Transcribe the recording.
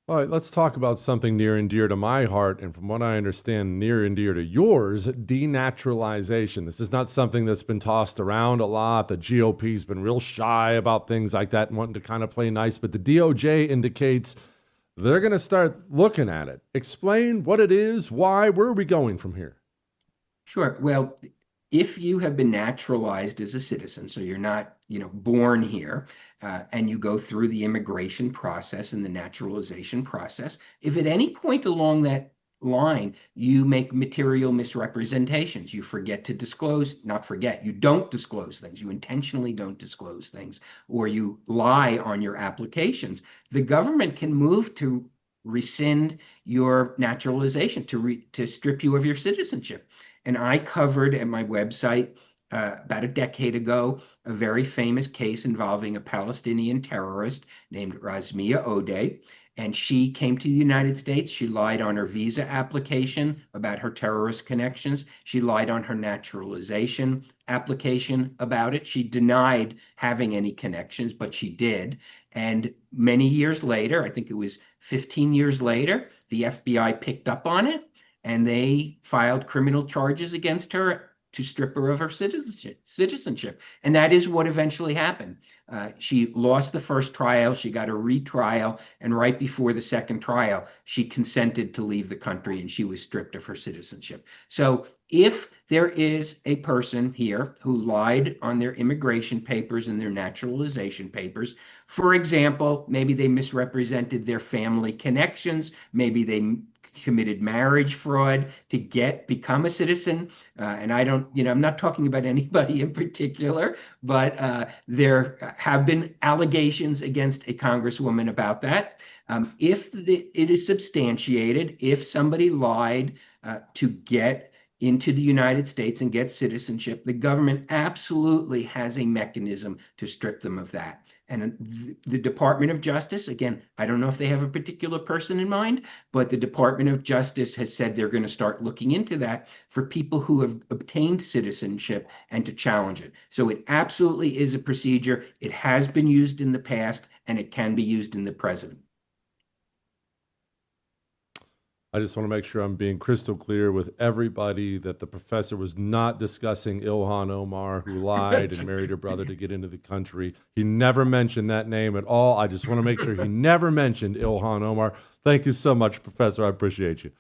All right, let's talk about something near and dear to my heart, and from what I understand, near and dear to yours, denaturalization. This is not something that's been tossed around a lot. The GOP's been real shy about things like that and wanting to kind of play nice, but the DOJ indicates they're going to start looking at it. Explain what it is, why, where are we going from here? Sure. Well, if you have been naturalized as a citizen, so you're not, born here, and you go through the immigration process and the naturalization process, if at any point along that line you make material misrepresentations, you forget to disclose, not forget, you don't disclose things, you intentionally don't disclose things, or you lie on your applications, the government can move to rescind your naturalization, to strip you of your citizenship. And I covered at my website about a decade ago a very famous case involving a Palestinian terrorist named Razmia Odeh. And she came to the United States. She lied on her visa application about her terrorist connections. She lied on her naturalization application about it. She denied having any connections, but she did. And many years later, I think it was 15 years later, the FBI picked up on it and they filed criminal charges against her to strip her of her citizenship. And that is what eventually happened. She lost the first trial, she got a retrial, and right before the second trial, she consented to leave the country and she was stripped of her citizenship. So if there is a person here who lied on their immigration papers and their naturalization papers, for example, maybe they misrepresented their family connections, maybe they committed marriage fraud to become a citizen. And I don't, I'm not talking about anybody in particular, but there have been allegations against a congresswoman about that. If it is substantiated, if somebody lied to get into the United States and get citizenship, the government absolutely has a mechanism to strip them of that. And the Department of Justice, again, I don't know if they have a particular person in mind, but the Department of Justice has said they're going to start looking into that for people who have obtained citizenship and to challenge it. So it absolutely is a procedure. It has been used in the past and it can be used in the present. I just want to make sure I'm being crystal clear with everybody that the professor was not discussing Ilhan Omar, who lied and married her brother to get into the country. He never mentioned that name at all. I just want to make sure he never mentioned Ilhan Omar. Thank you so much, Professor. I appreciate you.